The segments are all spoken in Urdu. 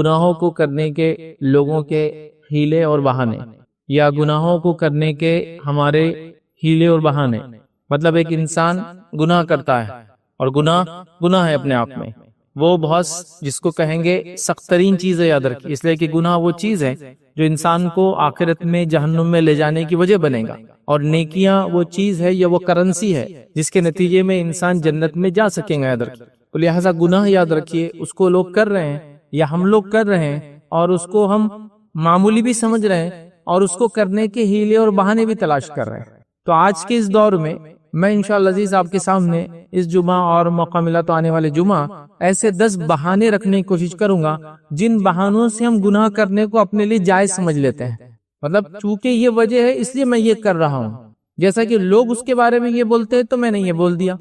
گناہوں کو کرنے کے لوگوں کے ہیلے اور بہانے، یا گناہوں کو کرنے کے ہمارے ہیلے اور بہانے، مطلب ایک انسان گناہ کرتا ہے اور گناہ ہے اپنے آپ میں، وہ بہت جس کو کہیں گے سخت ترین چیز ہے، یاد رکھیے، اس لیے کہ گناہ وہ چیز ہے جو انسان کو آخرت میں جہنم میں لے جانے کی وجہ بنے گا، اور نیکیاں وہ چیز ہے یا وہ کرنسی ہے جس کے نتیجے میں انسان جنت میں جا سکیں گا، یاد رکھیے۔ تو لہٰذا گناہ یاد رکھیے، اس کو لوگ کر رہے ہیں یا ہم لوگ کر رہے ہیں اور اس کو ہم معمولی بھی سمجھ رہے ہیں اور اس کو کرنے کے ہیلے اور بہانے بھی تلاش کر رہے ہیں۔ تو آج کے اس دور میں میں انشاءاللہ عزیز آپ کے سامنے اس جمعہ اور موقع ملا تو آنے والے جمعہ ایسے 10 بہانے رکھنے کی کوشش کروں گا جن بہانوں سے ہم گناہ کرنے کو اپنے لیے جائز سمجھ لیتے ہیں، مطلب چونکہ یہ وجہ ہے اس لیے میں یہ کر رہا ہوں، جیسا کہ لوگ اس کے بارے میں یہ بولتے ہیں تو میں نے یہ بول دیا۔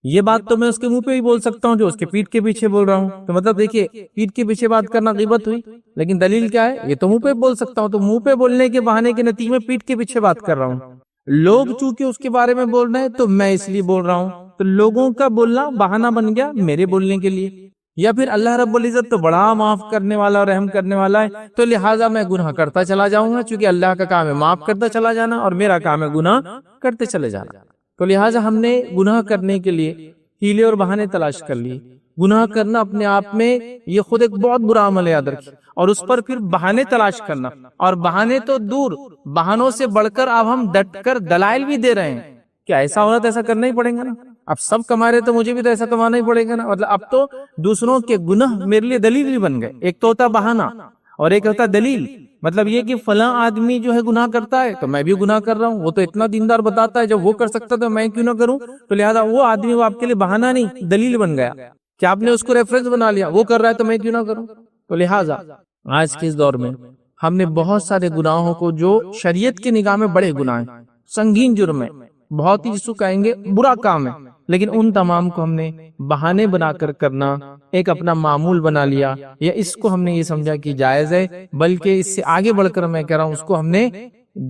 یہ بات تو میں اس کے منہ پہ بھی بول سکتا ہوں جو اس کے پیٹھ کے پیچھے بول رہا ہوں، تو مطلب دیکھیے پیٹھ کے پیچھے بات کرنا غیبت ہوئی، لیکن دلیل کیا ہے؟ یہ تو منہ پہ بول سکتا ہوں، تو منہ پہ بولنے کے بہانے کے نتیجے میں پیٹھ کے پیچھے بات کر رہا ہوں۔ لوگ چونکہ اس کے بارے میں بول رہے ہیں تو میں اس لیے بول رہا ہوں، تو لوگوں کا بولنا بہانہ بن گیا میرے بولنے کے لیے، یا پھر اللہ رب العزت تو بڑا معاف کرنے والا اور رحم کرنے والا ہے تو لہٰذا میں گناہ کرتا چلا جاؤں گا، چونکہ اللہ کا کام ہے معاف کرتا چلا جانا اور میرا کام ہے گناہ کرتے چلے جانا۔ تو لہٰذا ہم نے گناہ کرنے کے لیے ہیلے اور بہانے تلاش کر لیے۔ گناہ کرنا اپنے آپ میں یہ خود ایک بہت برا عمل ہے، یاد رکھیے، اور اس پر پھر بہانے تلاش کرنا، اور بہانے تو دور، بہانوں سے بڑھ کر اب ہم ڈٹ کر دلائل بھی دے رہے ہیں کہ ایسا ہونا تو ایسا کرنا ہی پڑے گا نا، اب سب کما رہے تو مجھے بھی تو ایسا کمانا ہی پڑے گا نا، مطلب اب تو دوسروں کے گناہ میرے لیے دلیل بھی بن گئے۔ ایک تو ہوتا بہانہ اور ایک ہوتا دلیل، مطلب یہ کہ فلاں آدمی جو ہے گناہ کرتا ہے تو میں بھی گناہ کر رہا ہوں، وہ تو اتنا دیندار بتاتا ہے، جب وہ کر سکتا تو میں کیوں نہ کروں، تو لہٰذا وہ آدمی وہ آپ کے لیے بہانہ نہیں دلیل بن گیا کہ آپ نے اس کو ریفرنس بنا لیا، وہ کر رہا ہے تو میں کیوں نہ کروں۔ تو لہٰذا آج کے اس دور میں ہم نے بہت سارے گناہوں کو جو شریعت کی نگاہ میں بڑے گناہ ہیں، سنگین جرم ہے، بہت ہی جس کو کہیں گے برا کام ہے، لیکن ان تمام کو ہم نے بہانے بنا کر کرنا ایک اپنا معمول بنا لیا، یا اس کو ہم نے یہ سمجھا کہ جائز ہے، بلکہ اس سے آگے بڑھ کر میں کہہ رہا ہوں اس کو ہم نے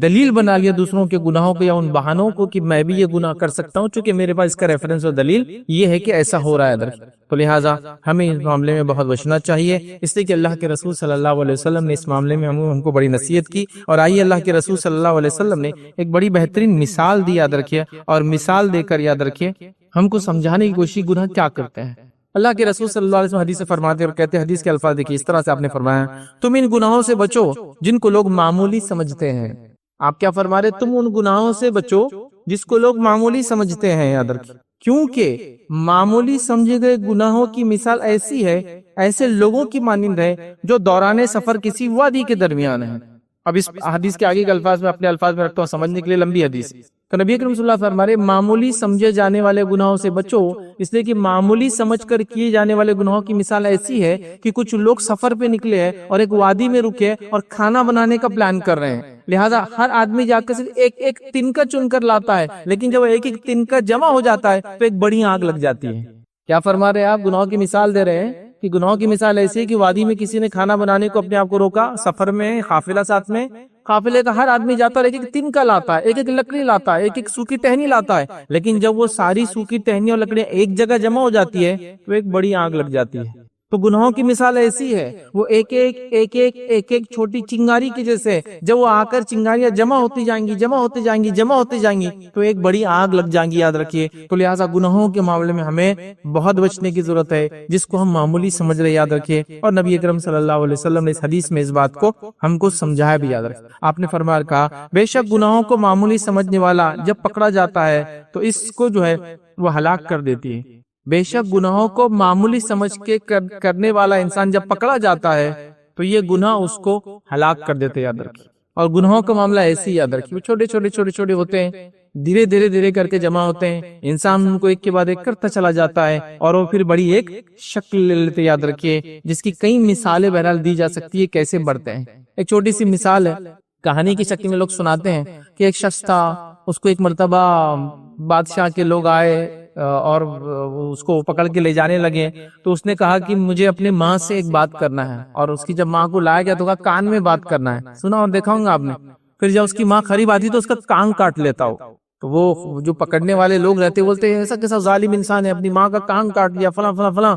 دلیل بنا لیا دوسروں کے گناہوں کو یا ان بہانوں کو کہ میں بھی یہ گناہ کر سکتا ہوں، چونکہ میرے پاس اس کا ریفرنس اور دلیل یہ ہے کہ ایسا ہو رہا ہے ادھر۔ تو لہٰذا ہمیں اس معاملے میں بہت بچنا چاہیے، اس لیے کہ اللہ کے رسول صلی اللہ علیہ وسلم نے اس معاملے میں ہم کو بڑی نصیحت کی، اور آئیے اللہ کے رسول صلی اللہ علیہ وسلم نے ایک بڑی بہترین مثال دی، یاد رکھیے، اور مثال دے کر یاد رکھیے ہم کو سمجھانے کی کوشش گناہ کیا کرتے ہیں۔ اللہ کے رسول صلی اللہ علیہ وسلم حدیث سے فرماتے اور کہتے ہیں، حدیث کے الفاظ دیکھیے، اس طرح سے آپ نے فرمایا، تم ان گناہوں سے بچو جن کو لوگ معمولی سمجھتے ہیں۔ آپ کیا فرما رہے؟ تم ان گناہوں سے بچو جس کو لوگ معمولی سمجھتے ہیں، یاد رکھیے، کیونکہ معمولی سمجھے گئے گناہوں کی مثال ایسی ہے، ایسے لوگوں کی مانند ہے جو دوران سفر کسی وادی کے درمیان ہے۔ اب اس حدیث کے آگے کے الفاظ میں اپنے الفاظ میں رکھتا ہوں سمجھنے کے لیے، لمبی حدیث، تو نبی کریم صلی اللہ علیہ وسلم فرما رہے معمولی سمجھے جانے والے گناہوں سے بچو، اس لیے کہ معمولی سمجھ کر کیے جانے والے گناہوں کی مثال ایسی ہے کہ کچھ لوگ سفر پہ نکلے ہیں اور ایک وادی میں رکے اور کھانا بنانے کا پلان کر رہے ہیں، لہٰذا ہر آدمی جا کر صرف ایک ایک تنکا چن کر لاتا ہے، لیکن جب ایک ایک تنکا جمع ہو جاتا ہے تو ایک بڑی آگ لگ جاتی ہے۔ کیا فرما رہے ہیں آپ؟ گناہوں کی مثال دے رہے ہیں کہ گناہوں کی مثال ایسی ہے کہ وادی میں کسی نے کھانا بنانے کو اپنے آپ کو روکا، سفر میں قافلہ ساتھ میں، قافلے کا ہر آدمی جاتا ہے، ایک ایک تنکا لاتا ہے، ایک ایک لکڑی لاتا ہے، ایک ایک سوکھی ٹہنی لاتا ہے، لیکن جب وہ ساری سوکھی ٹہنی اور لکڑیاں ایک جگہ جمع ہو جاتی ہے تو ایک بڑی آگ لگ جاتی ہے۔ تو گناہوں کی مثال ایسی ہے، وہ ایک ایک چھوٹی چنگاری کی جیسے، جب وہ آ کر چنگاریاں جمع ہوتی جائیں گی تو ایک بڑی آگ لگ جائیں گی، یاد رکھیے۔ تو لہٰذا گناہوں کے معاملے میں ہمیں بہت بچنے کی ضرورت ہے، جس کو ہم معمولی سمجھ رہے، یاد رکھیے، اور نبی اکرم صلی اللہ علیہ وسلم نے اس حدیث میں اس بات کو ہم کو سمجھایا بھی، یاد رکھیے۔ آپ نے فرمایا کہا، بے شک گناہوں کو معمولی سمجھنے والا جب پکڑا جاتا ہے تو اس کو جو ہے وہ ہلاک کر دیتی ہے۔ بے شک گناہوں کو معمولی سمجھ کے کرنے والا انسان جب پکڑا جاتا ہے تو یہ گناہ اس کو ہلاک کر دیتے، یاد رکھیے۔ اور گناہوں کا معاملہ ایسے ہی، یاد رکھیے، وہ چھوٹے ہوتے ہیں، دھیرے کر کے جمع ہوتے ہیں، انسان ان کو ایک کے بعد ایک کرتا چلا جاتا ہے اور وہ پھر بڑی ایک شکل لے لیتے، یاد رکھیے، جس کی کئی مثالیں بہرحال دی جا سکتی ہے کیسے بڑھتے ہیں۔ ایک چھوٹی سی مثال ہے، کہانی کی شکل میں لوگ سناتے ہیں کہ ایک شخص تھا، اس کو ایک مرتبہ بادشاہ کے لوگ آئے اور اس کو پکڑ کے لے جانے لگے، تو اس نے کہا کہ مجھے اپنے ماں سے ایک بات کرنا ہے، اور اس کی جب ماں کو لایا گیا تو کہا کان میں بات کرنا ہے، سنا اور دیکھا ہوں گا آپ نے۔ پھر جب اس کی ماں قریب آتی تو اس کا کان کاٹ لیتا ہو، تو وہ جو پکڑنے والے لوگ رہتے بولتے ہیں ایسا کیسا ظالم انسان ہے، اپنی ماں کا کان کاٹ لیا، فلاں فلاں فلاں۔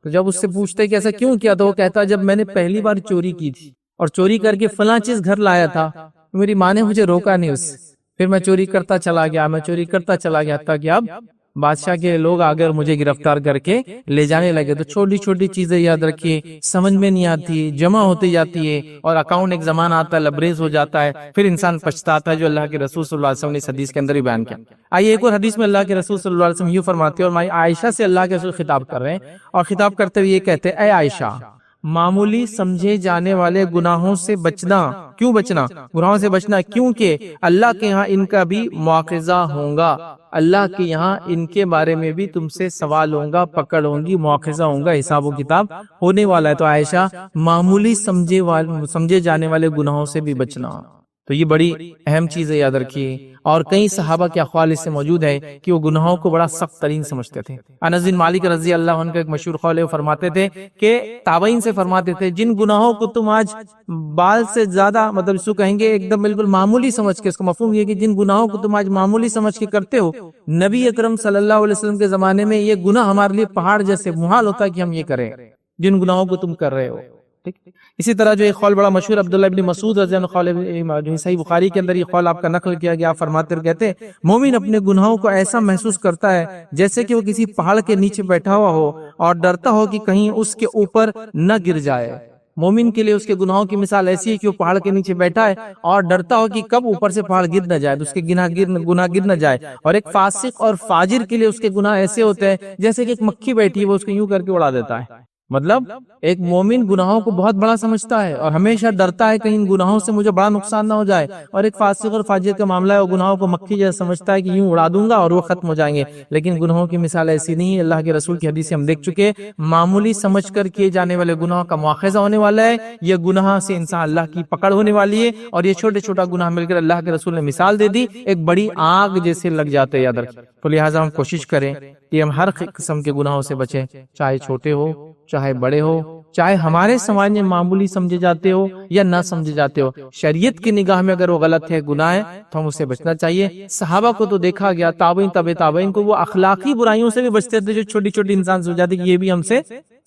تو جب اس سے پوچھتے کہ ایسا کیوں کیا، تو وہ کہتا جب میں نے پہلی بار چوری کی تھی اور چوری کر کے فلاں چیز گھر لایا تھا، میری ماں نے مجھے روکا نہیں اس سے، پھر میں چوری کرتا چلا گیا، میں چوری کرتا چلا گیا، حتیٰ کہ اب بادشاہ کے لوگ آگے اور مجھے گرفتار کر کے لے جانے لگے۔ تو چھوٹی چھوٹی چیزیں یاد رکھیے، سمجھ میں نہیں آتی، جمع ہوتی جاتی ہے، اور اکاؤنٹ ایک زمانہ آتا ہے لبریز ہو جاتا ہے، پھر انسان پچھتاتا ہے، جو اللہ کے رسول صلی اللہ علیہ وسلم نے اس حدیث کے اندر ہی بیان کیا۔ آئیے ایک اور حدیث میں اللہ کے رسول صلی اللہ علیہ وسلم یوں فرماتے ہیں، اور عائشہ سے اللہ کے رسول خطاب کر رہے ہیں، اور خطاب کرتے ہوئے یہ کہتے ہیں، اے عائشہ، معمولی سمجھے جانے والے گناہوں سے بچنا۔ کیوں بچنا؟ گناہوں سے بچنا کیونکہ اللہ کے ہاں ان کا بھی مواخذہ ہوگا، اللہ کے یہاں ان کے بارے میں بھی تم سے سوال ہوگا، پکڑ ہوگی، مواخذہ ہوگا، حساب و کتاب ہونے والا ہے۔ تو عائشہ، معمولی سمجھے جانے والے گناہوں سے بھی بچنا، تو یہ بڑی اہم چیز ہے، یاد رکھیے۔ اور کئی صحابہ کے اقوال اس سے موجود ہے کہ وہ گناہوں کو بڑا سخت ترین سمجھتے تھے۔ انس بن مالک رضی اللہ عنہ کا ایک مشہور قول ہے، وہ فرماتے تھے کہ تابعین سے فرماتے تھے، جن گناہوں کو تم آج بال سے زیادہ، مطلب اس کو کہیں گے ایک دم بالکل معمولی سمجھ کے، اس کا مفہوم یہ کہ جن گناہوں کو تم آج معمولی سمجھ کے کرتے ہو، نبی اکرم صلی اللہ علیہ وسلم کے زمانے میں یہ گناہ ہمارے لیے پہاڑ جیسے محال ہوتا ہے کہ ہم یہ کریں، جن گناہوں کو تم کر رہے ہو۔ اسی طرح جو ایک قول بڑا مشہور عبداللہ ابن مسعود رضی اللہ عنہ قول، جو صحیح بخاری کے اندر یہ قول آپ کا نقل کیا گیا، فرماتے اور کہتے ہیں، مومن اپنے گناہوں کو ایسا محسوس کرتا ہے جیسے کہ وہ کسی پہاڑ کے نیچے بیٹھا ہوا ہو اور ڈرتا ہو کہ کہیں اس کے اوپر نہ گر جائے۔ مومن کے لیے اس کے گناہوں کی مثال ایسی ہے کہ وہ پہاڑ کے نیچے بیٹھا ہے اور ڈرتا ہو کہ کب اوپر سے پہاڑ گر نہ جائے، تو اس کے گناہ گر نہ جائے۔ اور ایک فاسق اور فاجر کے لیے اس کے گناہ ایسے ہوتے ہیں جیسے کہ ایک مکھی بیٹھی ہے، وہ اس کو یوں کر کے اڑا دیتا ہے۔ مطلب ایک مومن گناہوں کو بہت بڑا سمجھتا ہے اور ہمیشہ ڈرتا ہے کہیں ان گناہوں سے مجھے بڑا نقصان نہ ہو جائے، اور ایک فاسق اور فاجر کا معاملہ ہے، وہ گناہوں کو مکھی جیسا سمجھتا ہے کہ یوں اڑا دوں گا اور وہ ختم ہو جائیں گے، لیکن گناہوں کی مثال ایسی نہیں ہے۔ اللہ کے رسول کی حدیث سے ہم دیکھ چکے، معمولی سمجھ کر کیے جانے والے گناہوں کا مواخذہ ہونے والا ہے، یہ گناہ سے انسان اللہ کی پکڑ ہونے والی ہے، اور یہ چھوٹے چھوٹا گناہ مل کر اللہ کے رسول نے مثال دے دی، ایک بڑی آگ جیسے لگ جاتے ہیں، یاد رکھیں۔ تو لہٰذا ہم کوشش کریں کہ ہم ہر قسم کے گناہوں سے بچیں، چاہے چھوٹے ہو چاہے بڑے ہو، چاہے ہمارے سماج میں معمولی سمجھے جاتے ہو یا نہ سمجھے جاتے ہو، شریعت کی نگاہ میں اگر وہ غلط ہے، گناہ ہے، تو ہم اسے بچنا چاہیے۔ صحابہ کو تو دیکھا گیا، تابعین تبع تابعین کو، وہ اخلاقی برائیوں سے بھی بچتے تھے جو چھوٹی چھوٹی انسان سمجھ جاتے کہ یہ بھی ہم سے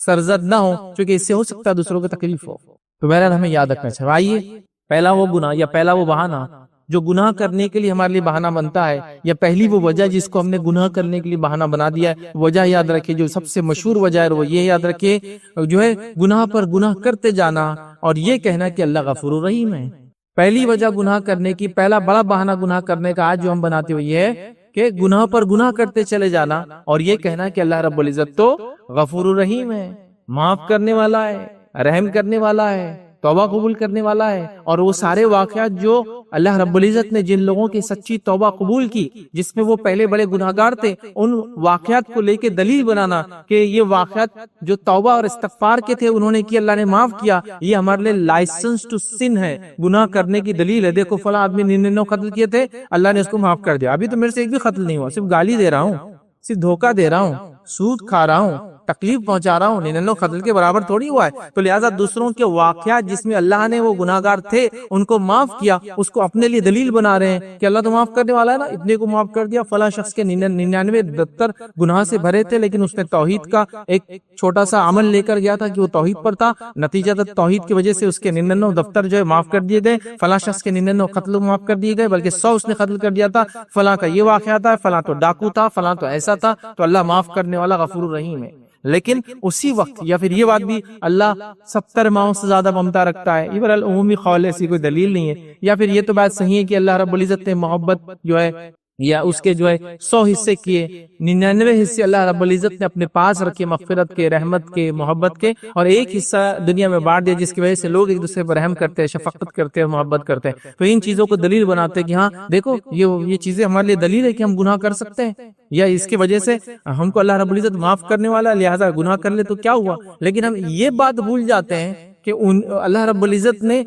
سرزد نہ ہو، چونکہ اس سے ہو سکتا ہے دوسروں کو تکلیف ہو۔ تو بہرحال ہمیں یاد رکھنا چاہیے، آئیے پہلا وہ گناہ یا پہلا وہ بہانہ جو گناہ کرنے کے لیے ہمارے لیے بہانہ بنتا ہے، یا پہلی وہ وجہ جس کو ہم نے گناہ کرنے کے لیے بہانہ بنا دیا ہے، وجہ یاد رکھے، جو سب سے مشہور وجہ ہے وہ یہ یاد رکھے، جو ہے گناہ پر گناہ کرتے جانا اور یہ کہنا کہ اللہ غفور الرحیم ہے۔ پہلی وجہ گناہ کرنے کی، پہلا بڑا بہانہ گناہ کرنے کا آج جو ہم بناتے ہوئے یہ ہے کہ گناہ پر گناہ کرتے چلے جانا اور یہ کہنا کہ اللہ رب العزت تو غفور الرحیم ہے، معاف کرنے والا ہے، رحم کرنے والا ہے، توبہ قبول کرنے والا ہے۔ اور وہ سارے واقعات جو اللہ رب العزت نے جن لوگوں کی سچی توبہ قبول کی، جس میں وہ پہلے بڑے گناہگار تھے، ان واقعات کو لے کے دلیل بنانا کہ یہ واقعات جو توبہ اور استغفار کے تھے انہوں نے کی، اللہ نے معاف کیا، یہ ہمارے لیے لائسنس ٹو سن ہے، گناہ کرنے کی دلیل ہے۔ دیکھو فلاں آدمی 99 قتل کیے تھے، اللہ نے اس کو معاف کر دیا، ابھی تو میرے سے ایک بھی قتل نہیں ہوا، صرف گالی دے رہا ہوں، صرف دھوکہ دے رہا ہوں، سود کھا رہا ہوں، تکلیف پہنچا رہا ہوں، 99 قتل کے برابر تھوڑی ہوا ہے۔ تو لہٰذا دوسروں کے واقعات جس میں اللہ نے وہ گناہگار تھے ان کو معاف کیا، اس کو اپنے لیے دلیل بنا رہے ہیں کہ اللہ تو معاف کرنے والا ہے نا، اتنے کو معاف کر دیا، فلاں شخص کے 99 دفتر گناہ سے بھرے تھے لیکن اس نے توحید کا ایک چھوٹا سا عمل لے کر گیا تھا کہ وہ توحید پر تھا، نتیجہ توحید کی وجہ سے اس کے 99 دفتر جو ہے معاف کر دیے گئے، فلاں شخص کے 99 قتل معاف کر دیے گئے، بلکہ 100 اس نے قتل کر دیا تھا، فلاں کا یہ واقعہ تھا، فلاں تو ڈاکو تھا، فلاں تو ایسا تھا، تو اللہ معاف کرنے والا غفور الرحیم ہے۔ لیکن اسی وقت یا پھر یہ بات بھی اللہ 70 ماہوں سے زیادہ ممتا رکھتا ہے، یہ بہرحال عمومی قول ہے، ایسی کوئی دلیل نہیں ہے، یا پھر یہ تو بات صحیح ہے کہ اللہ رب العزت نے محبت جو ہے یا اس کے جو ہے 100 حصے کیے، 99 حصے اللہ رب العزت نے اپنے پاس رکھے، مغفرت کے، رحمت کے، محبت کے، اور ایک حصہ دنیا میں بانٹ دیا جس کی وجہ سے لوگ ایک دوسرے پر رحم کرتے ہیں، شفقت کرتے ہیں، محبت کرتے ہیں۔ تو ان چیزوں کو دلیل بناتے ہیں کہ ہاں دیکھو یہ چیزیں ہمارے لیے دلیل ہے کہ ہم گناہ کر سکتے ہیں، یا اس کی وجہ سے ہم کو اللہ رب العزت معاف کرنے والا، لہٰذا گناہ کر لے تو کیا ہوا۔ لیکن ہم یہ بات بھول جاتے ہیں کہ اللہ رب العزت نے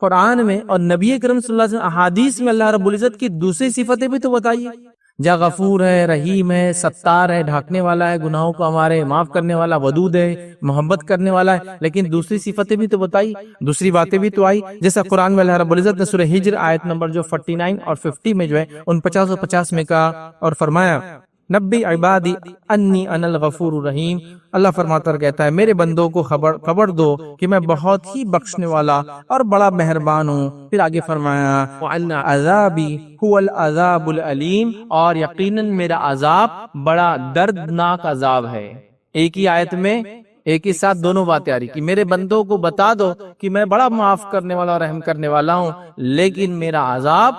قرآن میں اور نبی اکرم صلی اللہ علیہ وسلم احادیث میں اللہ رب العزت کی دوسری صفتیں بھی تو بتائیے، جہاں غفور ہے، رحیم ہے، ستار ہے، ڈھانکنے والا ہے، گناہوں کو ہمارے معاف کرنے والا، ودود ہے، محبت کرنے والا ہے، لیکن دوسری صفتیں بھی تو بتائی، دوسری باتیں بھی تو آئی، جیسا قرآن میں اللہ رب العزت نے سورہ ہجر آیت نمبر جو 49 اور 50 میں جو ہے 49 اور 50 میں کہا اور فرمایا، نبی عبادی انی انا الغفور الرحیم، اللہ فرماتا اور کہتا ہے میرے بندوں کو خبر دو کہ میں بہت ہی بخشنے والا اور بڑا مہربان ہوں۔ پھر آگے فرمایا وَأَنَّ عَذَابِي هُوَ الْعَذَابُ الْأَلِيمُ، اور یقیناً میرا عذاب بڑا دردناک عذاب ہے۔ ایک ہی آیت میں ایک ہی ساتھ دونوں باتیں آ رہی کہ میرے بندوں کو بتا دو کہ میں بڑا معاف کرنے والا اور رحم کرنے والا ہوں، لیکن میرا عذاب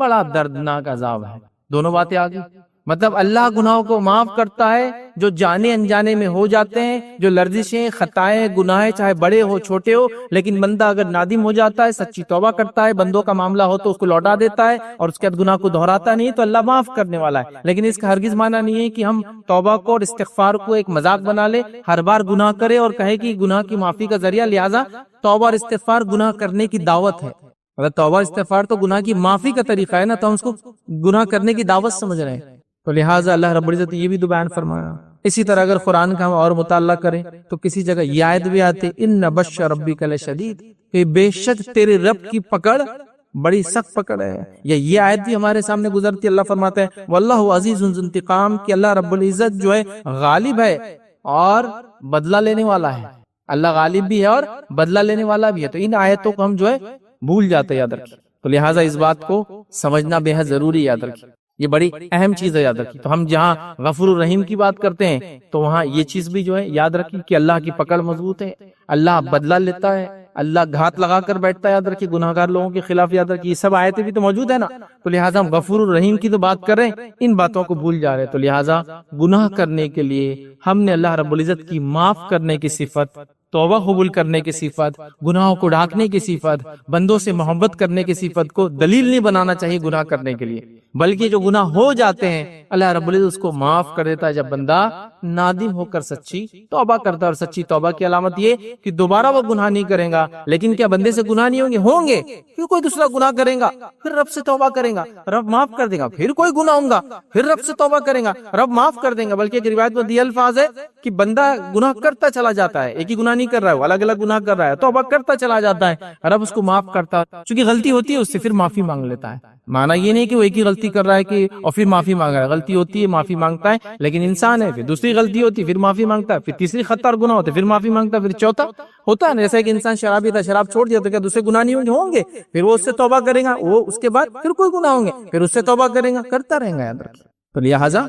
بڑا دردناک عذاب ہے۔ دونوں باتیں آ گئی، مطلب اللہ گناہوں کو معاف کرتا ہے جو جانے انجانے میں ہو جاتے ہیں، جو لرزشیں، خطائیں، گناہیں چاہے بڑے ہو چھوٹے ہو، لیکن بندہ اگر نادم ہو جاتا ہے، سچی توبہ کرتا ہے، بندوں کا معاملہ ہو تو اس کو لوٹا دیتا ہے اور اس کے بعد گناہ کو دہراتا نہیں تو اللہ معاف کرنے والا ہے۔ لیکن اس کا ہرگز معنی نہیں ہے کہ ہم توبہ کو اور استغفار کو ایک مذاق بنا لے، ہر بار گناہ کرے اور کہے کہ گناہ کی معافی کا ذریعہ، لہٰذا توبہ اور استغفار گناہ کرنے کی دعوت ہے۔ اگر توبہ استغفار تو گناہ کی معافی کا طریقہ ہے نا، تو ہم اس کو گناہ کرنے کی دعوت سمجھ رہے ہیں، تو لہٰذا اللہ رب العزت یہ بھی تو بیان فرمایا۔ اسی طرح اگر قرآن کا ہم اور مطالعہ کریں تو کسی جگہ یہ آیت بھی آتی ان بطش ربک لشدید، کہ بے شک تیرے رب کی پکڑ بڑی سخت پکڑ ہے۔ یا یہ آیت بھی ہمارے سامنے گزرتی، اللہ فرماتا ہے واللہ عزیز ذو انتقام، کہ اللہ رب العزت جو ہے غالب ہے اور بدلہ لینے والا ہے۔ اللہ غالب بھی ہے اور بدلہ لینے والا بھی ہے، تو ان آیتوں کو ہم جو ہے بھول جاتے، یاد رکھیں۔ تو لہٰذا اس بات کو سمجھنا بے حد ضروری، یاد رکھیں، یہ بڑی اہم چیز ہے، یاد رکھیں۔ تو ہم جہاں غفور الرحیم کی بات کرتے ہیں تو وہاں یہ چیز بھی جو ہے یاد رکھیں کہ اللہ کی پکڑ مضبوط ہے، اللہ بدلہ لیتا ہے، اللہ گھات لگا کر بیٹھتا ہے، یاد رکھیں گناہ گار لوگوں کے خلاف، یاد رکھیں یہ سب آیتیں بھی تو موجود ہے نا۔ تو لہٰذا ہم غفور الرحیم کی تو بات کر رہے ہیں، ان باتوں کو بھول جا رہے ہیں۔ تو لہٰذا گناہ کرنے کے لیے ہم نے اللہ رب العزت کی معاف کرنے کی صفت، توبہ قبول کرنے کی صفت، گناہوں کو ڈھانکنے کی صفت، بندوں سے محبت کرنے کی صفت کو دلیل نہیں بنانا چاہیے گناہ کرنے کے لیے، بلکہ جو گناہ ہو جاتے ہیں اللہ رب العزت اس کو معاف کر دیتا ہے جب بندہ نادم ہو کر سچی توبہ کرتا ہے۔ اور سچی توبہ کی علامت یہ کہ دوبارہ وہ گناہ نہیں کرے گا۔ لیکن کیا بندے سے گناہ نہیں ہوں گے؟ پھر کوئی دوسرا گناہ کرے گا، پھر رب سے توبہ کرے گا، رب معاف کر دے گا، پھر کوئی گناہ ہوگا، پھر رب سے توبہ کرے گا، رب معاف کر دیں گا۔ بلکہ ایک روایت میں یہ الفاظ ہے کہ بندہ گناہ کرتا چلا جاتا ہے، ایک ہی گناہ نہیں کر رہا ہے، الگ الگ گناہ کر رہا ہے، توبہ کرتا چلا جاتا ہے، رب اس کو معاف کرتا ہے، چونکہ غلطی ہوتی ہے اس سے پھر معافی مانگ لیتا ہے۔ معنی یہ نہیں کہ وہ ایک ہی غلطی کر رہا ہے کہ اور پھر معافی مانگ رہا ہے، غلطی ہوتی ہے معافی مانگتا ہے، لیکن انسان ہے، پھر دوسری غلطی ہوتی ہے پھر معافی مانگتا ہے، پھر تیسری خطا اور گناہ ہوتے پھر معافی مانگتا ہے، پھر چوتھا ہوتا ہے نا، جیسا کہ انسان شرابی تھا، شراب چھوڑ دیا تو کیا دوسرے گناہ نہیں ہوں گے؟ پھر وہ اس سے توبہ کرے گا، وہ اس کے بعد پھر کوئی گناہ ہوں گے، پھر اس سے توبہ کرے گا، کرتا رہے گا، یاد رکھیں۔ تو لہٰذا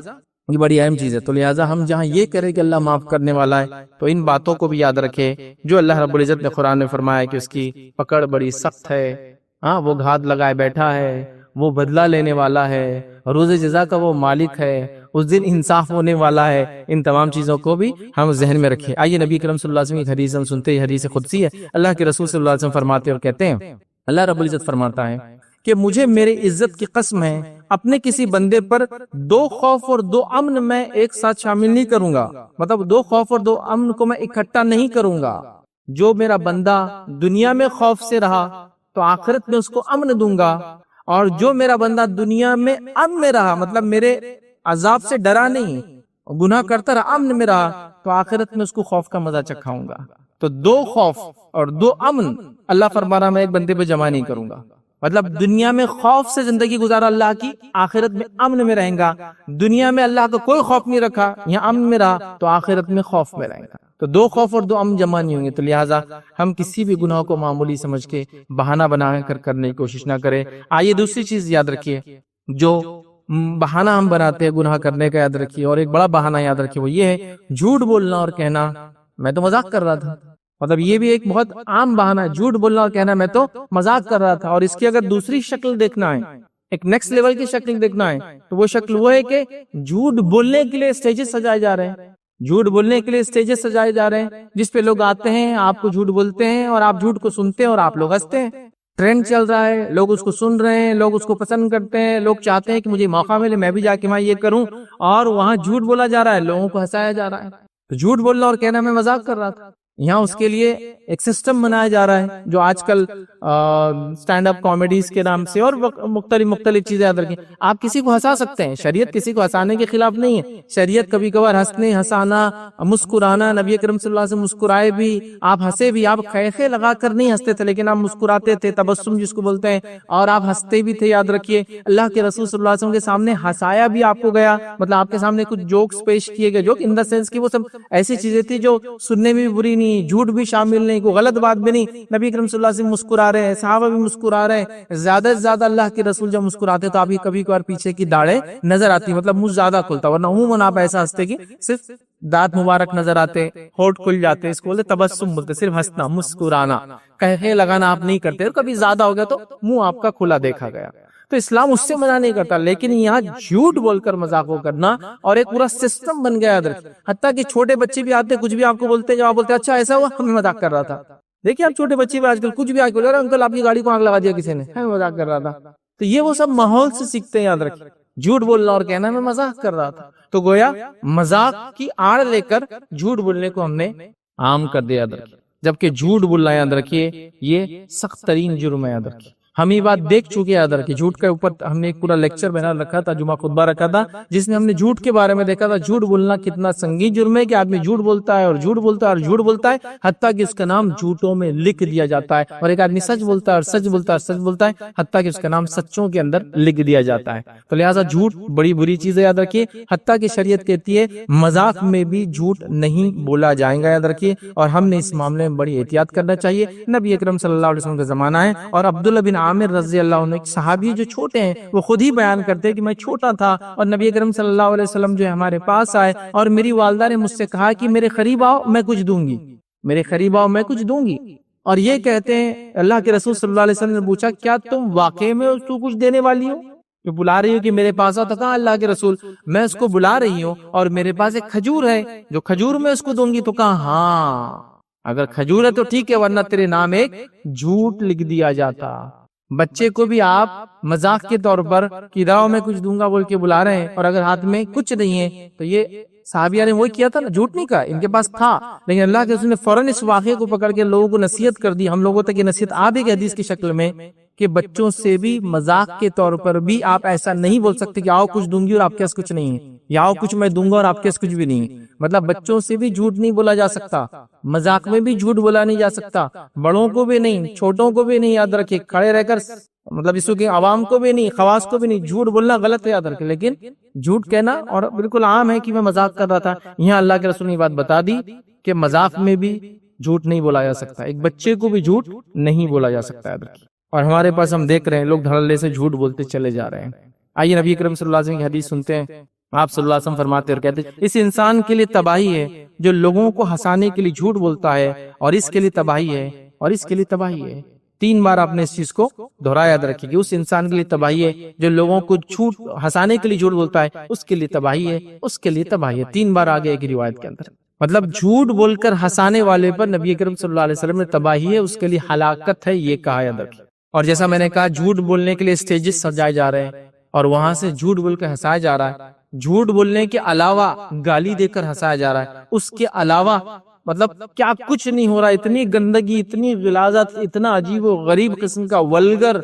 یہ بڑی اہم چیز ہے۔ تو لہٰذا ہم جہاں یہ کریں کہ اللہ معاف کرنے والا ہے تو ان باتوں کو بھی یاد رکھے جو اللہ رب العزت نے قرآن میں فرمایا کہ اس کی پکڑ بڑی سخت ہے، ہاں وہ گھات لگائے بیٹھا ہے، وہ بدلہ لینے والا ہے، روز جزا کا وہ مالک ہے، اس دن انصاف ہونے والا ہے۔ ان تمام چیزوں کو بھی ہم ذہن میں رکھیں۔ آئیے نبی کرم صلی اللہ علیہ وسلم کی حدیث ہم سنتے ہیں، حدیث قدسی ہے، اللہ کے رسول صلی اللہ علیہ وسلم فرماتے اور کہتے ہیں، اللہ رب العزت فرماتا ہے کہ مجھے میرے عزت کی قسم ہے اپنے کسی بندے پر 2 خوف اور 2 امن میں ایک ساتھ شامل نہیں کروں گا، مطلب 2 خوف اور 2 امن کو میں اکٹھا نہیں کروں گا۔ جو میرا بندہ دنیا میں خوف سے رہا تو آخرت میں اس کو امن دوں گا، اور جو میرا بندہ دنیا میں امن میں رہا، مطلب میرے عذاب سے ڈرا نہیں، گناہ کرتا رہا، امن میں رہا، تو آخرت میں اس کو خوف کا مزہ چکھاؤں گا۔ تو 2 خوف اور 2 امن اللہ فرما رہا میں ایک بندے پہ جمع نہیں کروں گا، مطلب دنیا میں خوف سے زندگی گزارا اللہ کی، آخرت میں امن میں رہیں گا۔ دنیا میں اللہ کا کوئی خوف نہیں رکھا، یہاں امن میں رہا تو آخرت میں خوف میں رہیں گا۔ تو 2 خوف اور 2 امن جمع نہیں ہوں گے۔ تو لہٰذا ہم کسی بھی گناہ کو معمولی سمجھ کے بہانہ بنا کر کرنے کی کوشش نہ کریں۔ آئیے دوسری چیز یاد رکھیے، جو بہانہ ہم بناتے ہیں گناہ کرنے کا، یاد رکھیے، اور ایک بڑا بہانہ یاد رکھیے، وہ یہ ہے جھوٹ بولنا اور کہنا میں تو مذاق کر رہا تھا۔ مطلب یہ بھی ایک بہت عام بہانہ ہے، جھوٹ بولنا اور کہنا میں تو مذاق کر رہا تھا۔ اور اس کی اگر دوسری شکل دیکھنا ہے، ایک نیکسٹ لیول کی شکل دیکھنا ہے، تو وہ شکل وہ ہے کہ جھوٹ بولنے کے لیے اسٹیجز سجائے جا رہے ہیں، جھوٹ بولنے کے لیے اسٹیجز سجائے جا رہے ہیں، جس پہ لوگ آتے ہیں، آپ کو جھوٹ بولتے ہیں اور آپ جھوٹ کو سنتے ہیں اور آپ لوگ ہنستے ہیں۔ ٹرینڈ چل رہا ہے، لوگ اس کو سن رہے ہیں، لوگ اس کو پسند کرتے ہیں، لوگ چاہتے ہیں کہ مجھے موقع ملے میں بھی جا کے وہاں یہ کروں، اور وہاں جھوٹ بولا جا رہا ہے، لوگوں کو ہنسایا جا رہا ہے۔ تو جھوٹ بولنا اور کہنا میں مذاق کر رہا تھا، یہاں اس کے لیے ایک سسٹم بنایا جا رہا ہے جو آج کل سٹینڈ اپ کامیڈیز کے نام سے اور مختلف چیزیں یاد رکھیں. آپ کسی کو ہنسا سکتے ہیں, شریعت کسی کو ہنسانے کے خلاف نہیں ہے. شریعت کبھی کبھار ہنسنے, ہنسانا, مسکرانا, نبی اکرم صلی اللہ علیہ وسلم مسکرائے بھی, آپ ہنسے بھی, آپ خیخے لگا کر نہیں ہنستے تھے لیکن آپ مسکراتے تھے, تبسم جس کو بولتے ہیں, اور آپ ہنستے بھی تھے. یاد رکھیے اللہ کے رسول صلی اللہ علیہ وسلم کے سامنے ہنسایا بھی آپ کو گیا, مطلب آپ کے سامنے کچھ جوکس پیش کیے گئے, جوک ان دا سینس کی وہ سب ایسی چیزیں تھی جو سننے میں بھی بری نہیں, جھوٹ بھی شامل نہیں, کوئی غلط بات بھی نہیں. نبی اکرم صلی اللہ علیہ وسلم مسکرا رہے ہیں, صحابہ بھی مسکرا رہے ہیں. زیادہ سے زیادہ اللہ کے رسول جب مسکراتے تو آپ کی کبھی کبھار پیچھے کی داڑیں نظر آتی, مطلب منہ زیادہ کھلتا, ورنہ عموماً آپ ایسا ہنستے کہ صرف دانت مبارک نظر آتے, ہونٹ کھل جاتے, اس کو بولتے تبسم بولتے, صرف ہنسنا, مسکرانا, قہقہے لگانا آپ نہیں کرتے. اور کبھی زیادہ ہو گیا تو منہ آپ کا کھلا دیکھا گیا. تو اسلام اس سے منع نہیں کرتا, لیکن یہاں جھوٹ بول کر مذاق کرنا اور ایک پورا سسٹم بن گیا. حتیٰ کہ چھوٹے بچے بھی آتے, کچھ بھی آپ کو بولتے ہیں, جب آپ بولتے ہیں اچھا ایسا ہوا, ہمیں مذاق کر رہا تھا. دیکھیے آپ چھوٹے بچے بھی آج کل کچھ بھی آ کے انکل آپ کی گاڑی کو آگ لگا دیا کسی نے, ہمیں مذاق کر رہا تھا. تو یہ وہ سب ماحول سے سیکھتے ہیں. یاد رکھیں, جھوٹ بولنا اور کہنا میں مذاق کر رہا تھا, تو گویا مذاق کی آڑ لے کر جھوٹ بولنے کو ہم نے عام کر دیا. یاد رکھیں, جبکہ جھوٹ بولنا, یاد رکھیے, یہ سخت ترین جرم ہے. یاد رکھیے, ہم یہ بات دیکھ چکے. یاد رکھیے, جھوٹ کے اوپر ہم نے ایک پورا لیکچر بنا رکھا تھا, جمعہ خطبہ رکھا تھا, جس میں ہم نے جھوٹ کے بارے میں دیکھا تھا. جھوٹ بولنا کتنا سنگین جرم ہے کہ آدمی جھوٹ بولتا ہے اور جھوٹ بولتا ہے اور جھوٹ بولتا ہے, حتیٰ کہ اس کا نام جھوٹوں میں لکھ دیا جاتا ہے. اور ایک آدمی سچ بولتا ہے اور سچ بولتا ہے اور سچ بولتا ہے, حتیٰ کہ اس کا نام سچوں کے اندر لکھ دیا جاتا ہے. تو لہٰذا جھوٹ بڑی بری چیز ہے. یاد رکھیے, حتیٰ کہ شریعت کہتی ہے مذاق میں بھی جھوٹ نہیں بولا جائے گا. یاد رکھیے, اور ہم نے اس معاملے میں بڑی احتیاط کرنا چاہیے. نبی اکرم صلی اللہ علیہ وسلم کا زمانہ ہے, اور عبداللہ بن عامر رضی اللہ عنہ, ایک صحابی جو چھوٹے ہیں, وہ خود ہی بیان کرتے ہیں کہ میں چھوٹا تھا اور نبی اکرم صلی اللہ علیہ وسلم جو ہے ہمارے پاس آئے, اور میری والدہ نے مجھ سے کہا کہ میرے قریب آؤ میں کچھ دوں گی, میرے قریب آؤ میں کچھ دوں گی. اور یہ کہتے ہیں اللہ کے رسول صلی اللہ علیہ وسلم نے پوچھا کیا تم واقعی میں اس کو کچھ دینے والی ہو, جو بلا رہی ہو کہ میرے پاس آؤ؟ تو کہا اللہ کے رسول میں اس کو بلا رہی ہوں اور میرے پاس ایک کھجور ہے, جو کھجور میں اس کو دوں گی. تو کہا ہاں اگر کھجور ہے تو ٹھیک ہے, ورنہ تیرے نام ایک جھوٹ لکھ دیا جاتا. بچے کو بھی آپ مذاق کے طور پر کہ داؤ میں کچھ دوں گا بول کے بلا رہے ہیں, اور اگر ہاتھ میں کچھ نہیں ہے, تو یہ صحابیہ نے وہی کیا تھا نا, جھوٹ نہیں کہا, ان کے پاس تھا, لیکن اللہ کے رسول نے فوراً اس واقعے کو پکڑ کے لوگوں کو نصیحت کر دی. ہم لوگوں تک یہ نصیحت آ بھی گئی حدیث کی شکل میں کہ بچوں سے بھی مذاق کے طور پر بھی آپ ایسا نہیں بول سکتے کہ آؤ کچھ دوں گی اور آپ کے پاس کچھ نہیں ہے, یا آؤ کچھ میں دوں گا اور آپ کے پاس کچھ بھی نہیں ہے. مطلب بچوں سے بھی جھوٹ نہیں بولا جا سکتا, مذاق میں بھی جھوٹ بولا نہیں جا سکتا, بڑوں کو بھی نہیں, چھوٹوں کو بھی نہیں. یاد رکھیے, کھڑے رہ کر مطلب اس کو عوام کو بھی نہیں, خواص کو بھی نہیں, جھوٹ بولنا غلط ہے. یاد رکھیں, لیکن جھوٹ کہنا اور بالکل عام ہے کہ میں مذاق کر رہا تھا. یہاں اللہ کے رسول نے بات بتا دی کہ مذاق میں بھی جھوٹ نہیں بولا جا سکتا, ایک بچے کو بھی جھوٹ نہیں بولا جا سکتا. یاد رکھیں, اور ہمارے پاس ہم دیکھ رہے ہیں لوگ دھڑلے سے جھوٹ بولتے چلے جا رہے ہیں. آئیے نبی کریم صلی اللہ علیہ وسلم کی حدیث سنتے ہیں. آپ صلی اللہ علیہ وسلم فرماتے اور کہتے ہیں اس انسان کے لیے تباہی ہے جو لوگوں کو ہنسانے کے لیے جھوٹ بولتا ہے, اور اس کے لیے تباہی ہے, اور اس کے لیے تباہی ہے. 3 بار آپ نے اس چیز کو دہرایا. یاد رکھیے کہ اس انسان کے لیے تباہی ہے جو لوگوں کو جھوٹ ہنسانے کے لیے جھوٹ بولتا ہے, اس کے لیے تباہی ہے, اس کے لیے تباہی ہے. 3 بار آگے ایک روایت کے اندر, مطلب جھوٹ بول کر ہنسانے والے پر نبی کریم صلی اللہ علیہ وسلم نے تباہی ہے, اس کے لیے ہلاکت ہے, یہ کہا. یاد رکھیے, اور جیسا میں نے کہا جھوٹ بولنے کے لیے اسٹیجز سجائے جا رہے ہیں, اور وہاں سے جھوٹ بول کر ہنسایا جا رہا ہے. جھوٹ بولنے کے علاوہ گالی دے کر ہنسایا جا رہا ہے, اس کے علاوہ مطلب کیا کچھ نہیں ہو رہا. اتنی گندگی, اتنی غلاظت, اتنا عجیب و غریب قسم کا ولگر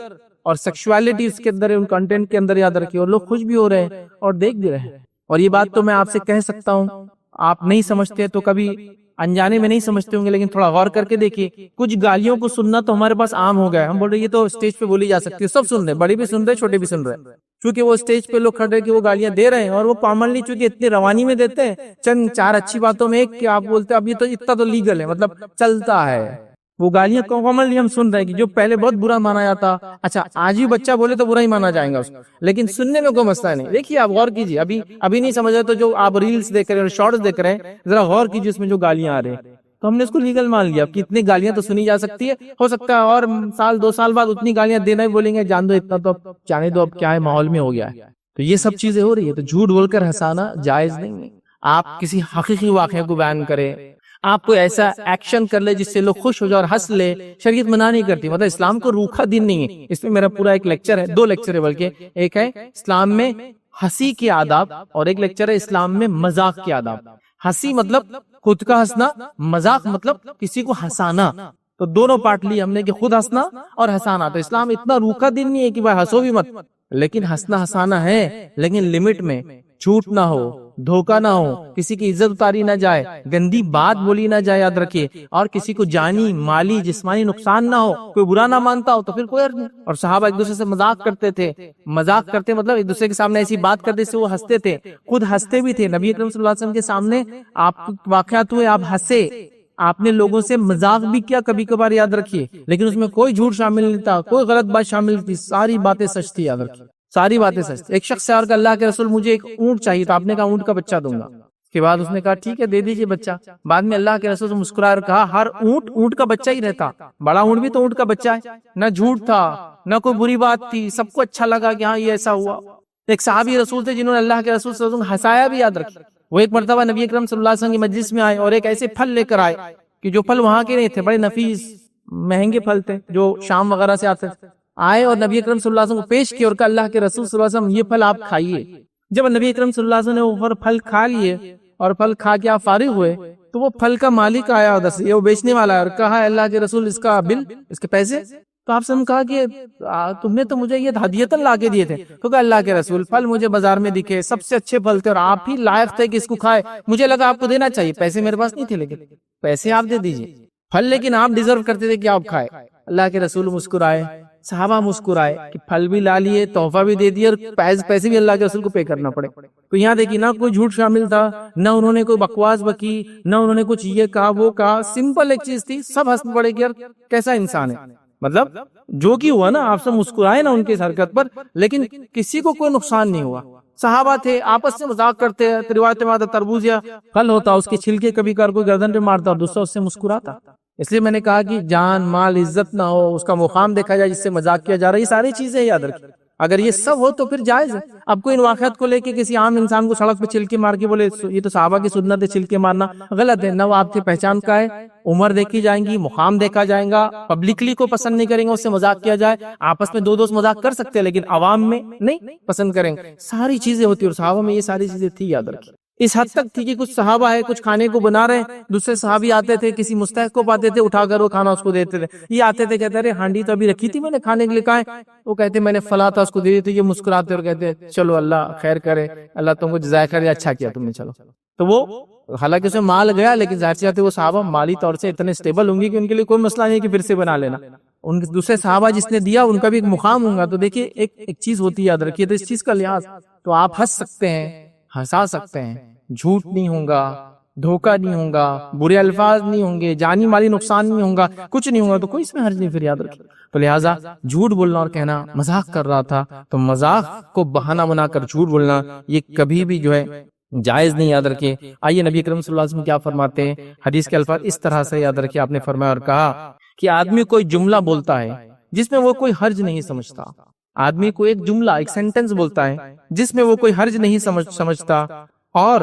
اور سیکشوالٹی اس کے اندر, ان کنٹینٹ کے اندر. یاد رکھیے, اور لوگ خوش بھی ہو رہے ہیں اور دیکھ بھی رہے ہیں. اور یہ بات تو میں آپ سے کہہ سکتا ہوں, آپ نہیں سمجھتے تو کبھی انجانے میں نہیں سمجھتے ہوں گے, لیکن تھوڑا غور کر کے دیکھیے. کچھ گالیوں کو سننا تو ہمارے پاس عام ہو گیا ہے. ہم بول رہے یہ تو اسٹیج پہ بولی جا سکتی ہے, سب سن رہے, بڑے بھی سن رہے, چھوٹے بھی سن رہے, چونکہ وہ اسٹیج پہ لوگ کھڑے کہ وہ گالیاں دے رہے ہیں, اور وہ کامنلی چونکہ اتنی روانی میں دیتے ہیں, چند 4 اچھی باتوں میں ایک کہ آپ بولتے اب یہ تو اتنا تو لیگل ہے, مطلب چلتا ہے. وہ گالیاں کامنلی ہم سن رہے ہیں کہ جو پہلے بہت برا مانا جاتا, اچھا آج بھی بچہ بولے تو برا ہی مانا جائے گا اس کو, لیکن سننے میں کوئی مسئلہ نہیں. دیکھیے آپ غور کیجیے, ابھی نہیں سمجھ رہے تو جو آپ ریلز دیکھ رہے ہیں اور شارٹس دیکھ رہے ہیں, ذرا غور کیجیے اس میں جو گالیاں آ رہے ہیں, تو ہم نے اس کو لیگل مان لیا کہ اتنی گالیاں تو سنی جا سکتی ہے. ہو سکتا ہے اور 1-2 سال بعد اتنی گالیاں دینا ہی بولیں گے, جان دو اتنا تو اب جانے دو, اب کیا ہے ماحول میں ہو گیا ہے. تو یہ سب چیزیں ہو رہی ہے, تو جھوٹ بول کر ہنسانا جائز نہیں ہے. آپ کسی حقیقی واقعے کو بیان کریں, آپ کوئی ایسا ایکشن کر لے جس سے لوگ خوش ہو جائے اور ہنس لے, شریعت منع نہیں کرتی. مطلب اسلام کو روکھا دین نہیں ہے. اس میں میرا پورا ایک لیکچر ہے, 2 لیکچر ہے بلکہ, ایک ہے اسلام میں ہنسی کے آداب اور ایک لیکچر ہے اسلام میں مذاق کے آداب. ہنسی مطلب خود کا ہنسنا، مذاق مطلب کسی کو ہنسانا. تو دونوں پارٹ لیے ہم نے کہ خود ہنسنا اور ہنسانا. تو اسلام اتنا روکھا دین نہیں ہے کہ بھائی ہنسو بھی مت، لیکن ہنسنا ہنسانا ہے، لیکن لمٹ میں. جھوٹ نہ ہو، دھوکہ نہ ہو، کسی کی عزت اتاری نہ جائے، گندی بات بولی نہ جائے، یاد رکھیے. اور کسی کو جانی مالی جسمانی نقصان نہ ہو، کوئی برا نہ مانتا ہو تو پھر کوئی حرج نہیں. اور صحابہ ایک دوسرے سے مذاق کرتے تھے. مذاق کرتے مطلب ایک دوسرے کے سامنے ایسی بات کرتے سے وہ ہنستے تھے، خود ہنستے بھی تھے. نبی اکرم صلی اللہ علیہ وسلم کے سامنے آپ واقعات ہوئے، آپ ہنسے، آپ نے لوگوں سے مذاق بھی کیا کبھی کبھار، یاد رکھیے، لیکن اس میں کوئی جھوٹ شامل نہیں تھا، کوئی غلط بات شامل نہیں تھی، ساری باتیں سچ تھی. یاد رکھیے ساری باتیں سچ تھی. ایک شخص سے اور کہ اللہ کے رسول مجھے ایک اونٹ چاہیے، تو آپ نے کہا اونٹ کا بچہ دوں گا. اس کے بعد اس نے کہا ٹھیک ہے دے دیجئے بچہ. بعد میں اللہ کے رسول سے مسکرایا اور کہا ہر اونٹ اونٹ کا بچہ ہی رہتا، بڑا اونٹ بھی تو اونٹ کا بچہ ہے. نہ جھوٹ تھا نہ کوئی بری بات تھی، سب کو اچھا لگا کہ ہاں یہ ایسا ہوا. ایک صحابی رسول تھے جنہوں نے اللہ کے رسول صلی اللہ علیہ وسلم ہنسایا بھی. یاد رکھیے وہ ایک مرتبہ نبی اکرم صلی اللہ علیہ وسلم کی مجلس میں آئے اور ایک ایسے پھل لے کر آئے کہ جو پھل وہاں کے نہیں تھے، بڑے نفیس مہنگے پھل تھے جو شام وغیرہ سے آتے تھے. آئے اور نبی اکرم صلی اللہ علیہ وسلم کو پیش کیے اور کہا اللہ کے رسول صلی اللہ علیہ وسلم یہ پھل آپ کھائیے. جب نبی اکرم صلی اللہ علیہ وسلم نے وہ پھل کھا لیے اور پھل کھا کے آپ فارغ ہوئے تو وہ پھل کا مالک آیا ادھر سے، یہ وہ بیچنے والا ہے، اور کہا اللہ کے رسول اس کا بل، اس کے پیسے. تو آپ سے ہم کہا کہ تم نے تو مجھے یہ ہدیتاً لا کے دیے تھے. تو کہا اللہ کے رسول پھل مجھے بازار میں دکھے، سب سے اچھے پھل تھے اور آپ ہی لائق تھے کہ اس کو کھائے، مجھے لگا آپ کو دینا چاہیے. پیسے میرے پاس نہیں تھے، لیکن پیسے آپ دے دیجئے، پھل لیکن آپ ڈیزرو کرتے تھے کہ آپ کھائے. اللہ کے رسول مسکرائے، صحابہ مسکرائے کہ پھل بھی لا لیے، تحفہ بھی دے دیے اور پیسے بھی اللہ کے رسول کو پے کرنا پڑے. تو یہاں دیکھیے نہ کوئی جھوٹ شامل تھا، نہ انہوں نے کوئی بکواس بکی، نہ انہوں نے کچھ یہ کہا وہ کہا، سمپل ایک چیز تھی. سب ہنس پڑے کہ یار کیسا انسان ہے، مطلب جو کی ہوا نا آپ سب مسکرائے نا ان کی اس حرکت پر، لیکن کسی کو کوئی نقصان نہیں ہوا. صحابہ تھے آپس سے مذاق کرتے، روایت میں آتا تربوز یا پھل ہوتا اس کے چھلکے کبھی کبھار کوئی گردن پہ مارتا اور دوسرا اس سے مسکراتا. اس لیے میں نے کہا کہ جان مال عزت نہ ہو، اس کا مقام دیکھا جائے جس سے مذاق کیا جا رہا ہے، یہ ساری چیزیں یاد رکھیں. اگر یہ سب ہو تو پھر جائز ہے. اب کوئی ان واقعات کو لے کے کسی عام انسان کو سڑک پہ چھلکے مار کے بولے یہ تو صحابہ کی سنت ہے چھلکے مارنا، غلط ہے. نہ وہ آپ کی پہچان کا ہے، عمر دیکھی جائیں گی، مقام دیکھا جائے گا، پبلکلی کو پسند نہیں کریں گے اس سے مذاق کیا جائے. آپس میں دو دوست مذاق کر سکتے ہیں لیکن عوام میں نہیں پسند کریں گے. ساری چیزیں ہوتی ہیں اور صحابہ میں یہ ساری چیزیں تھی. یاد رکھیں اس حد تک تھی کہ کچھ صحابہ ہے کچھ کھانے کو بنا رہے، دوسرے صحابی آتے تھے کسی مستحق کو پاتے تھے اٹھا کر وہ کھانا اس کو دیتے تھے. یہ آتے تھے کہتے رہے ہانڈی تو ابھی رکھی تھی میں نے کھانے کے لیے، کہا ہے وہ کہتے میں نے فلاں تھا اس کو دے دیتے. یہ مسکراتے اور کہتے چلو اللہ خیر کرے، اللہ تم کو جزائے خیر، اچھا کیا تم نے، چلو. تو وہ حالانکہ اسے مال گیا لیکن ظاہر سی بات ہے وہ صحابہ مالی طور سے اتنے سٹیبل ہوں گے کہ ان کے لیے کوئی مسئلہ نہیں کہ پھر سے بنا لینا. ان دوسرے صحابہ جس نے دیا ان کا بھی ایک مقام ہوگا. تو دیکھیے ایک چیز ہوتی ہے یاد رکھیے، تو اس چیز کا لحاظ تو آپ ہنس سکتے ہیں، ہنسا سکتے ہیں، جھوٹ نہیں ہوگا، دھوکہ نہیں ہوگا، برے الفاظ نہیں ہوں گے، جانی مالی نقصان نہیں ہوگا، کچھ نہیں ہوگا، تو کوئی اس میں حرج نہیں. پھر یاد رکھیں تو لہٰذا جھوٹ بولنا اور کہنا مذاق کر رہا تھا تو مذاق کو بہانہ بنا کر جھوٹ بولنا یہ کبھی بھی جو ہے جائز نہیں. یاد رکھیں. آئیے نبی اکرم صلی اللہ علیہ وسلم کیا فرماتے ہیں، حدیث کے الفاظ اس طرح سے یاد رکھیں. آپ نے فرمایا اور کہا کہ آدمی کوئی جملہ بولتا ہے جس میں وہ کوئی حرج نہیں سمجھتا. آدمی کو ایک جملہ ایک سینٹنس بولتا ہے جس میں وہ کوئی حرج نہیں سمجھتا، اور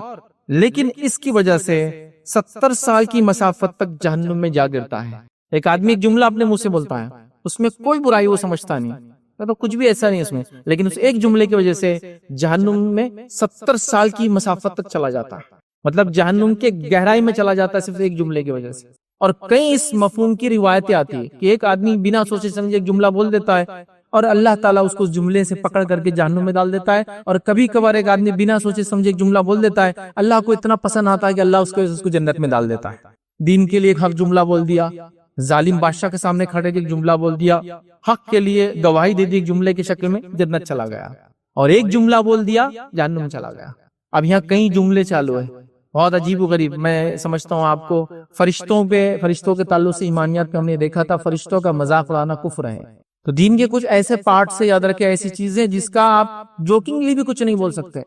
لیکن اس کی وجہ سے 70 سال کی مسافت تک جہنم میں جا گرتا ہے. ایک آدمی ایک جملہ اپنے منہ سے بولتا ہے، اس میں کوئی برائی وہ سمجھتا نہیں، تو کچھ بھی ایسا نہیں اس میں، لیکن اس ایک جملے کی وجہ سے جہنم میں 70 سال کی مسافت تک چلا جاتا ہے. مطلب جہنم کے گہرائی میں چلا جاتا ہے صرف ایک جملے کی وجہ سے. اور کئی اس مفہوم کی روایتیں آتی ہیں کہ ایک آدمی بنا سوچے سمجھے ایک جملہ بول دیتا ہے اور اللہ تعالیٰ اس کو اس جملے سے پکڑ کر کے جہنم میں ڈال دیتا ہے. اور کبھی کبھار ایک آدمی بنا سوچے سمجھے ایک جملہ بول دیتا ہے، اللہ کو اتنا پسند آتا ہے کہ اللہ اس کو جنت میں ڈال دیتا ہے. دین کے لیے ایک حق جملہ بول دیا، ظالم بادشاہ کے سامنے کھڑے کے ایک جملہ بول دیا، حق کے لیے گواہی دے دی ایک جملے کی شکل میں، جنت چلا گیا. اور ایک جملہ بول دیا جہنم میں چلا گیا. اب یہاں کئی جملے چالو ہیں، بہت عجیب و غریب. میں سمجھتا ہوں آپ کو فرشتوں کے تعلق سے ایمانیات پہ ہم نے دیکھا تھا فرشتوں کا مذاق اڑانا کفر ہے. تو دین کے کچھ ایسے پارٹ سے یاد رکھیں، ایسی چیزیں جس کا آپ جوکنگلی بھی کچھ نہیں بول سکتے،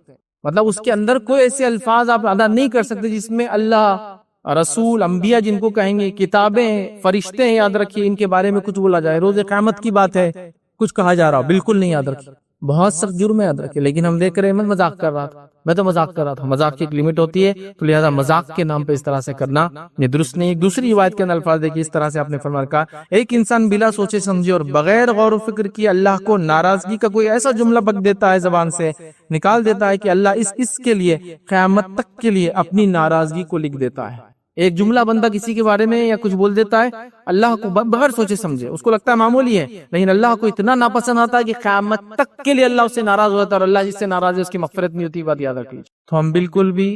مطلب اس کے اندر کوئی ایسے الفاظ آپ ادا نہیں کر سکتے جس میں اللہ، رسول، انبیاء جن کو کہیں گے، کتابیں، فرشتے ہیں، یاد رکھیے ان کے بارے میں کچھ بولا جائے. روز قیامت کی بات ہے کچھ کہا جا رہا، بالکل نہیں. یاد رکھیے بہت سخت جرم ہے، یاد رکھیے. لیکن ہم دیکھ رہے ہیں میں مذاق کر رہا تھا، میں تو مذاق کر رہا تھا. مذاق کی ایک لمٹ ہوتی ہے، تو لہذا مذاق کے نام پہ اس طرح سے کرنا یہ درست نہیں. ایک دوسری روایت کے اندر الفاظ دیکھیے اس طرح سے آپ نے فرمایا کہا ایک انسان بلا سوچے سمجھے اور بغیر غور و فکر کیے اللہ کو ناراضگی کا کوئی ایسا جملہ بک دیتا ہے، زبان سے نکال دیتا ہے کہ اللہ اس کے لیے قیامت تک کے لیے اپنی ناراضگی کو لکھ دیتا ہے. ایک جملہ بندہ کسی کے بارے میں یا کچھ بول دیتا ہے اللہ کو بغیر سوچے سمجھے، اس کو لگتا ہے معمولی ہے، لیکن اللہ کو اتنا ناپسند آتا ہے کہ قیامت تک کے لیے اللہ اس سے ناراض ہوتا ہے، اور اللہ جس سے ناراض ہے اس کی مغفرت نہیں ہوتی، بات یاد رکھ لیجیے۔ تو ہم بالکل بھی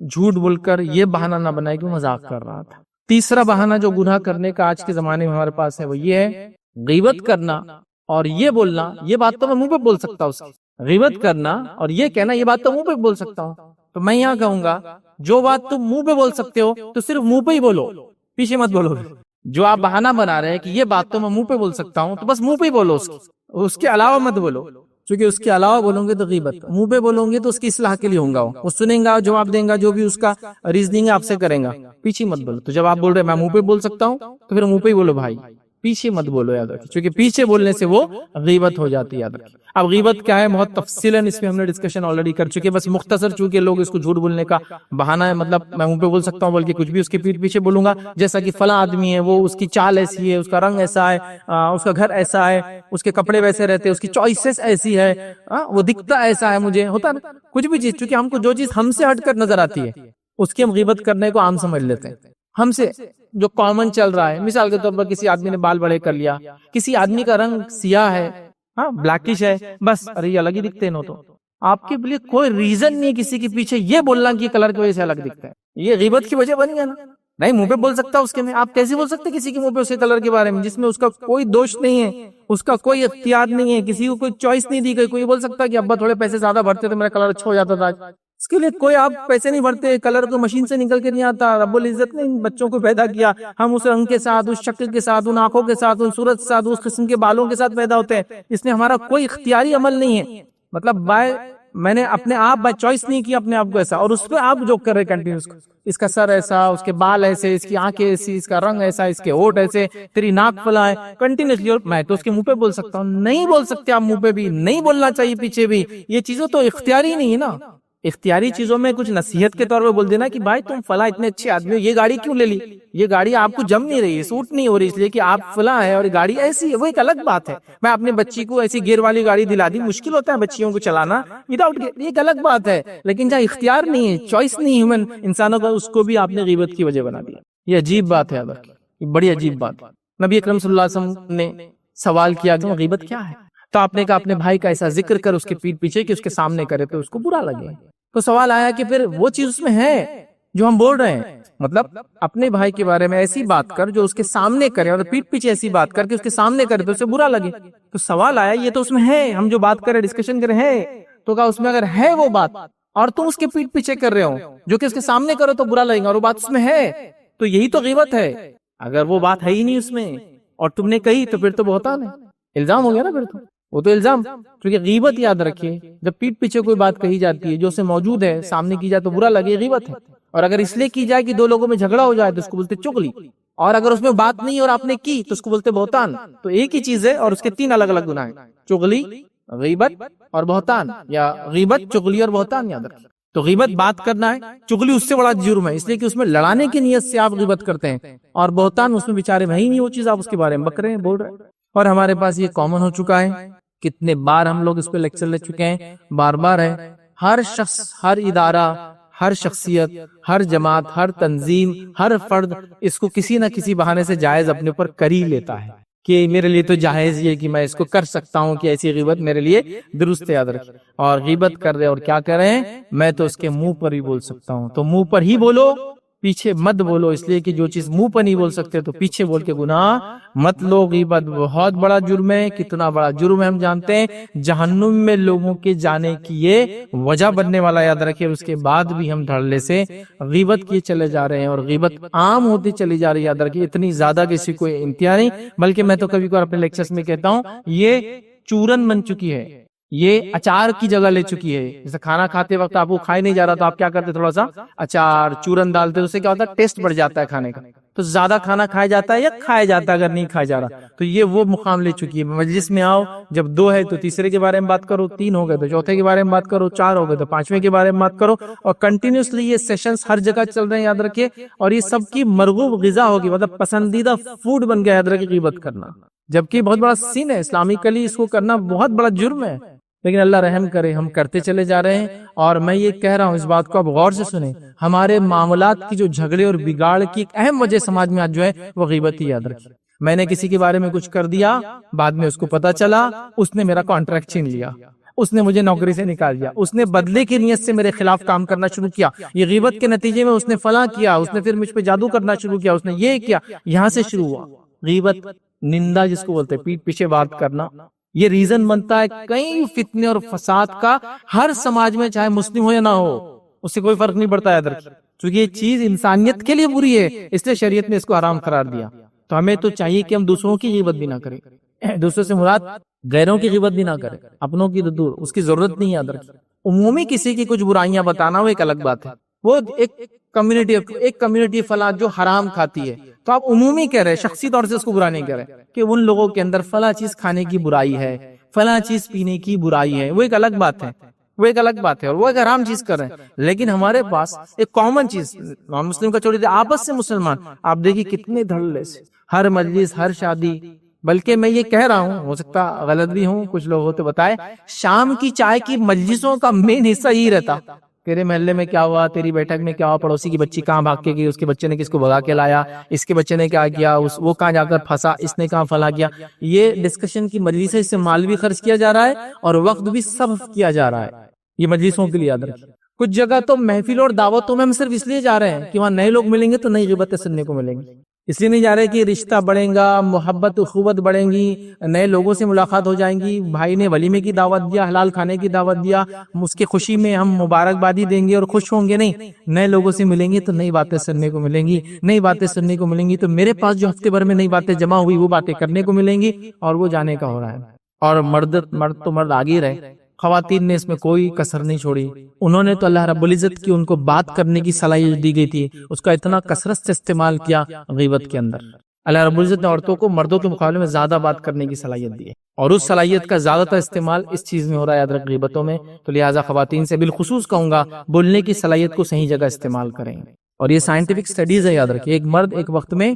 جھوٹ بول کر یہ بہانہ نہ بنائے کہ وہ مذاق کر رہا تھا۔ تیسرا بہانہ جو گناہ کرنے کا آج کے زمانے میں ہمارے پاس ہے وہ یہ ہے غیبت کرنا اور یہ بولنا، یہ بات تو میں منہ پہ بول سکتا ہوں، اس کی غیبت کرنا اور یہ کہنا یہ بات تو منہ پہ بول سکتا ہوں۔ تو میں یہاں کہوں گا جو بات تم منہ پہ بول سکتے ہو تو صرف منہ پہ ہی بولو، پیچھے مت بولو۔ جو آپ بہانہ بنا رہے ہیں کہ یہ بات تو میں منہ پہ بول سکتا ہوں تو بس منہ پہ ہی بولو، اس کے علاوہ مت بولو، کیونکہ اس کے علاوہ بولوں گے تو غیبت، منہ پہ بولوں گے تو اس کی اصلاح کے لیے ہوں گا، وہ سنیں گا، جواب دیں گا، جو بھی اس کا ریزننگ آپ سے کریں گا، پیچھے مت بولو۔ تو جب آپ بول رہے ہیں میں منہ پہ بول سکتا ہوں تو پھر منہ پہ ہی بولو بھائی، پیچھے مت بولو، یاد رکھیں، کیونکہ پیچھے بولنے سے وہ غیبت ہو جاتی ہے، یاد رکھیں۔ اب غیبت کیا ہے بہت تفصیلاً اس میں ہم نے ڈسکشن آلریڈی کر چکے، بس مختصر چونکہ لوگ اس کو جھوٹ بولنے کا بہانہ ہے، مطلب میں منہ پہ بول سکتا ہوں بلکہ کچھ بھی اس کے پیٹھ پیچھے بولوں گا، جیسا کہ فلاں آدمی ہے، وہ اس کی چال ایسی ہے، اس کا رنگ ایسا ہے، اس کا گھر ایسا ہے، اس کے کپڑے ویسے رہتے ہیں، اس کی چوائسز ایسی ہے، وہ دکھتا ایسا ہے، مجھے ہوتا نا کچھ بھی چیز، چونکہ ہم کو جو چیز ہم سے ہٹ کر نظر آتی ہے اس کی ہم غیبت کرنے کو عام سمجھ لیتے ہیں، ہم سے جو کامن چل رہا ہے۔ مثال کے طور پر کسی آدمی نے بال بڑے کر لیا، کسی آدمی کا رنگ سیاہ ہے، بلیکش ہے، بس ارے یہ الگ ہی دکھتے ہیں، تو آپ کے لیے کوئی ریزن نہیں کسی کے پیچھے یہ بولنا کہ کلر کی وجہ سے الگ دکھتا ہے، یہ غیبت کی وجہ بن گیا نا۔ نہیں منہ پہ بول سکتا اس کے میں، آپ کیسے بول سکتے کسی کے منہ پہ اس کے کلر کے بارے میں جس میں اس کا کوئی دوش نہیں ہے، اس کا کوئی اختیار نہیں ہے، کسی کو کوئی چوائس نہیں دی گئی، کوئی بول سکتا ہے کہ ابا تھوڑے پیسے زیادہ بھرتے تو میرا کلر اچھا ہو جاتا تھا، اس کے لیے کوئی آپ پیسے نہیں بھرتے، کلر کو مشین سے نکل کے نہیں آتا، رب العزت نے ان بچوں کو پیدا کیا، ہم اس رنگ کے ساتھ، اس شکل کے ساتھ، ان آنکھوں کے ساتھ، ان صورت کے ساتھ، اس قسم کے بالوں کے ساتھ پیدا ہوتے ہیں، اس میں ہمارا کوئی اختیاری عمل نہیں ہے، مطلب میں نے اپنے آپ بائی چوائس نہیں کیا اپنے آپ کو ایسا، اور اس پہ آپ جو کر رہے کنٹینیوس، اس کا سر ایسا، اس کے بال ایسے، اس کی آنکھیں ایسی، اس کا رنگ ایسا، اس کے ہونٹ ایسے، تیری ناک فلاں ہے، کنٹینیوسلی، اور میں تو اس کے منہ پہ بول سکتا ہوں، نہیں بول سکتے آپ منہ پہ بھی، نہیں بولنا چاہیے پیچھے بھی، یہ چیزوں تو اختیاری نہیں ہے نا۔ اختیاری چیزوں میں کچھ نصیحت کے طور پہ بول دینا کہ بھائی تم فلاں اتنے اچھے آدمی ہو، یہ گاڑی کیوں لے لی، یہ گاڑی آپ کو جم نہیں رہی ہے، سوٹ نہیں ہو رہی، اس لیے کہ آپ فلاں ہے اور گاڑی ایسی ہے، وہ ایک الگ بات ہے۔ میں اپنے بچی کو ایسی گیئر والی گاڑی دلا دی، مشکل ہوتا ہے بچیوں کو چلانا وداؤٹ گیئر، یہ ایک الگ بات ہے، لیکن جہاں اختیار نہیں ہے، چوائس نہیں ہیومن انسانوں کا، اس کو بھی آپ نے غیبت کی وجہ بنا دیا۔ یہ عجیب بات ہے، یہ بڑی عجیب بات۔ نبی اکرم صلی اللہ علیہ وسلم نے سوال کیا کہ غیبت کیا ہے، تو آپ نے کہا اپنے بھائی کا ایسا ذکر کر اس کے پیٹھ پیچھے کہ اس کے سامنے کرے تو اس کو برا لگے۔ تو سوال آیا کہ پھر وہ چیز اس میں ہے جو ہم بول رہے ہیں، مطلب اپنے بھائی کے بارے میں ایسی بات کر جو اس کے سامنے کرے، اور پیٹھ پیچھے ایسی بات کر کے اس کے سامنے کرے تو اسے برا لگے۔ تو سوال آیا یہ تو اس میں ہے، ہم جو بات کرے ڈسکشن کرے ہے، تو کہا اس میں اگر ہے وہ بات اور تم اس کے پیٹھ پیچھے کر رہے ہو جو کہ اس کے سامنے کرو تو برا لگے گا، اور وہ بات اس میں ہے تو یہی تو غیبت ہے۔ اگر وہ بات ہے ہی نہیں اس میں اور تم نے کہی تو پھر تو بہتان ہے، الزام ہو گیا نا، پھر تو وہ تو الزام، کیونکہ غیبت یاد رکھیے جب پیٹھ پیچھے کوئی بات کہی جاتی ہے جو اسے موجود ہے سامنے کی جائے تو برا لگے، غیبت ہے۔ اور اگر اس لیے کی جائے کہ دو لوگوں میں جھگڑا ہو جائے تو اس کو بولتے چغلی، اور اگر اس میں بات نہیں اور آپ نے کی تو اس کو بولتے بہتان۔ تو ایک ہی چیز ہے اور اس کے تین الگ الگ گناہ ہیں، چغلی، غیبت اور بہتان، یا غیبت، چغلی اور بہتان، یاد رکھیں۔ تو غیبت بات کرنا ہے، چغلی اس سے بڑا جرم ہے اس لیے کہ اس میں لڑانے کی نیت سے آپ غیبت کرتے ہیں، اور بہتان اس میں بیچارے وہی نہیں وہ چیز، آپ اس کے بارے میں بک رہے ہیں، بول رہے ہیں۔ اور ہمارے پاس یہ کامن ہو چکا ہے، کتنے بار ہم لوگ اس پہ لیکچر لے چکے ہیں، بار بار ہے، ہر شخص، ہر ادارہ، ہر شخصیت، ہر جماعت، ہر تنظیم، ہر فرد اس کو کسی نہ کسی بہانے سے جائز اپنے اوپر کر ہی لیتا ہے کہ میرے لیے تو جائز یہ کہ میں اس کو کر سکتا ہوں کہ ایسی غیبت میرے لیے درست، یاد رکھیں۔ اور غیبت کر رہے اور کیا کر رہے ہیں، میں تو اس کے منہ پر ہی بول سکتا ہوں، تو منہ پر ہی بولو، پیچھے مت بولو، اس لیے کہ جو چیز منہ پر نہیں بول سکتے تو پیچھے بول کے گناہ مت لو۔ غیبت بہت بڑا جرم ہے، کتنا بڑا جرم ہے ہم جانتے ہیں، جہنم میں لوگوں کے جانے کی یہ وجہ بننے والا، یاد رکھیں۔ اس کے بعد بھی ہم دھڑلے سے غیبت کیے چلے جا رہے ہیں، اور غیبت عام ہوتی چلی جا رہی ہے، یاد رکھیں، اتنی زیادہ کسی کو انتہا نہیں، بلکہ میں تو کبھی کبھار اپنے لیکچرز میں کہتا ہوں یہ چورن بن چکی ہے، یہ اچار کی جگہ لے چکی ہے۔ جیسے کھانا کھاتے وقت آپ کو کھائے نہیں جا رہا تو آپ کیا کرتے، تھوڑا سا اچار چورن ڈالتے، اس سے کیا ہوتا ہے، ٹیسٹ بڑھ جاتا ہے کھانے کا، تو زیادہ کھانا کھایا جاتا ہے یا کھایا جاتا ہے اگر نہیں کھایا جا رہا، تو یہ وہ مقام لے چکی ہے۔ مجلس میں آؤ، جب دو ہے تو تیسرے کے بارے میں بات کرو، تین ہو گئے تو چوتھے کے بارے میں بات کرو، چار ہو گئے تو پانچویں کے بارے میں بات کرو، اور کنٹینیوسلی یہ سیشنز ہر جگہ چل رہے ہیں، یاد رکھیے، اور یہ سب کی مرغوب غذا ہوگی، مطلب پسندیدہ فوڈ بن گیا، یاد رکھیے، غیبت کرنا، جبکہ بہت بڑا سین ہے، اسلامکلی اس کو کرنا بہت بڑا جرم ہے۔ لیکن اللہ رحم کرے ہم کرتے چلے جا رہے ہیں. اور میں یہ کہہ رہا ہوں اس بات کو آپ غور سے سنیں, ہمارے معاملات کی جو جھگڑے اور بگاڑ کی ایک اہم وجہ سماج میں آج جو ہے وہ غیبت ہی. یاد رکھیے, میں نے کسی کے بارے میں کچھ کر دیا, بعد میں اس کو پتا چلا, اس نے میرا کانٹریکٹ چھین لیا, اس نے مجھے نوکری سے نکال دیا, اس نے بدلے کی نیت سے میرے خلاف کام کرنا شروع کیا, یہ غیبت کے نتیجے میں اس نے فلاں کیا, اس نے پھر مجھ پہ جادو کرنا شروع کیا, اس نے یہ کیا, یہاں سے شروع ہوا. غیبت نندا جس کو بولتے ہیں, پیٹھ پیچھے بات کرنا, یہ ریزن بنتا ہے کئی فتنے اور فساد کا ہر سماج میں, چاہے مسلم ہو یا نہ ہو, اس سے کوئی فرق نہیں پڑتا ہے. کیونکہ یہ چیز انسانیت کے لیے بری ہے, اس لیے شریعت نے اس کو حرام قرار دیا. تو ہمیں تو چاہیے کہ ہم دوسروں کی غیبت بھی نہ کریں, دوسروں سے مراد غیروں کی غیبت بھی نہ کریں, اپنوں کی دور, اس کی ضرورت نہیں. یاد رکھیں, عمومی کسی کی کچھ برائیاں بتانا وہ ایک الگ بات ہے, وہ ایک کمیونٹی فلاں جو حرام کھاتی ہے, تو آپ عمومی کہہ رہے, شخصی طور سے اس کو برا نہیں کہہ رہے کہ ان لوگوں کے اندر فلاں چیز کھانے کی برائی ہے, فلاں چیز پینے کی برائی ہے, وہ ایک الگ بات ہے, وہ ایک الگ بات ہے, اور وہ ایک حرام چیز کر رہے ہیں. لیکن ہمارے پاس ایک کامن چیز, نان مسلم کا چھوڑی دے, آپس سے مسلمان, آپ دیکھیے کتنے دھڑلے سے ہر مجلس, ہر شادی, بلکہ میں یہ کہہ رہا ہوں, ہو سکتا غلط بھی ہوں, کچھ لوگ ہوتے بتائے, شام کی چائے کی مجلسوں کا مین حصہ یہی رہتا, تیرے محلے میں کیا ہوا, تیری بیٹھک میں کیا ہوا, پڑوسی کی بچی کہاں بھاگ کے گئی, اس کے بچے نے کس کو بھگا کے لایا, اس کے بچے نے کیا کیا, وہ کہاں جا کر پھنسا, اس نے کہاں فلاں کیا. یہ ڈسکشن کی مجلس ہے, اس سے مال بھی خرچ کیا جا رہا ہے اور وقت بھی صرف کیا جا رہا ہے, یہ مجلسوں کے لیے. یاد رکھیں, کچھ جگہ تو محفل اور دعوتوں میں ہم صرف اس لیے جا رہے ہیں کہ وہاں نئے لوگ ملیں گے تو نئی غیبتیں سننے کو ملیں گی, اس لیے نہیں جا رہے کہ رشتہ بڑھیں گا, محبت اخوت بڑھیں گی, نئے لوگوں سے ملاقات ہو جائیں گی, بھائی نے ولیمے کی دعوت دیا, حلال کھانے کی دعوت دیا, اس کے خوشی میں ہم مبارکبادی دیں گے اور خوش ہوں گے. نہیں, نئے لوگوں سے ملیں گے تو نئی باتیں سننے کو ملیں گی, نئی باتیں سننے کو ملیں گی تو میرے پاس جو ہفتے بھر میں نئی باتیں جمع ہوئی وہ باتیں کرنے کو ملیں گی, اور وہ جانے کا ہو رہا ہے. اور مرد تو مرد آگے رہے, خواتین نے اس میں کوئی کسر نہیں چھوڑی, انہوں نے تو اللہ رب العزت کی ان کو بات کرنے کی صلاحیت دی گئی تھی, اس کا اتنا کثرت سے استعمال کیا غیبت کے اندر. اللہ رب العزت نے عورتوں کو مردوں کے مقابلے میں زیادہ بات کرنے کی صلاحیت دی ہے, اور اس صلاحیت کا زیادہ تر استعمال اس چیز میں ہو رہا ہے, یاد رکھ, غیبتوں میں. تو لہٰذا خواتین سے بالخصوص کہوں گا, بولنے کی صلاحیت کو صحیح جگہ استعمال کریں. اور یہ سائنٹیفک سٹڈیز ہے, یاد رکھیں, ایک مرد ایک وقت میں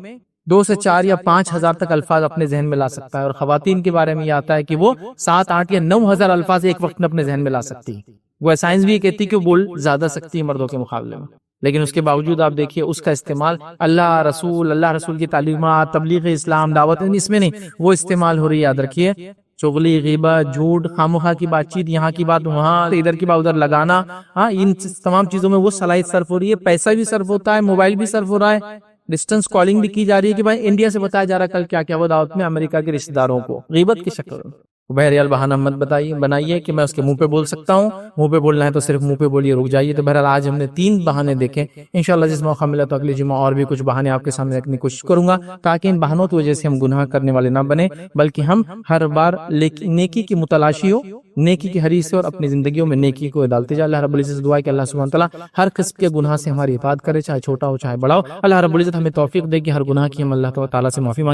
2 سے 4 یا 5 ہزار تک الفاظ اپنے ذہن میں لا سکتا ہے, اور خواتین کے بارے میں یہ آتا ہے کہ وہ 7, 8 یا 9 ہزار الفاظ ایک وقت میں اپنے ذہن میں لا سکتی ہے. وہ سائنس بھی یہ کہتی ہے کہ وہ بول زیادہ سکتی ہے مردوں کے مقابلے میں, لیکن اس کے باوجود آپ دیکھیے اس کا استعمال اللہ رسول کی تعلیمات, تبلیغ اسلام, دعوت, اس میں نہیں, وہ استعمال ہو رہی ہے. یاد رکھیے, چغلی, غیبت, جھوٹ, خامخواہ کی بات چیت, یہاں کی بات وہاں, ادھر کی بات ادھر لگانا, ان تمام چیزوں میں وہ صلاحیت صرف ہو رہی ہے. پیسہ بھی صرف ہوتا ہے, موبائل بھی صرف ہو رہا ہے, ڈسٹنس کالنگ بھی کی جا رہی ہے کہ بھائی انڈیا سے بتایا جا رہا ہے کل کیا کیا وہ دعوت میں امریکہ کے رشتہ داروں کو, غیبت کی شکل. بہرحال بہانہ مت بنائیے کہ میں اس کے منہ پہ بول سکتا ہوں, منہ پہ بولنا ہے تو صرف منہ پہ بولیے, رک جائیے. تو بہرحال آج ہم نے 3 بہانے دیکھے, انشاءاللہ جس موقع ملا تو اگلی جمعہ اور بھی کچھ بہانے آپ کے سامنے رکھنے کی کوشش کروں گا, تاکہ ان بہانوں کی وجہ سے ہم گناہ کرنے والے نہ بنے, بلکہ ہم ہر بار نیکی کی متلاشی ہو, نیکی کی حریص سے, اور اپنی زندگیوں میں نیکی کو ڈالتے جائے. اللہ رب العزت سے دعا ہے کہ اللہ سبحانہ تعالیٰ ہر قسم کے گناہ سے ہماری حفاظت کرے, چاہے چھوٹا ہو چاہے بڑا ہو. اللہ رب العزت ہمیں توفیق دے کہ ہر گناہ کی ہم اللہ تعالیٰ سے معافی مانگیں.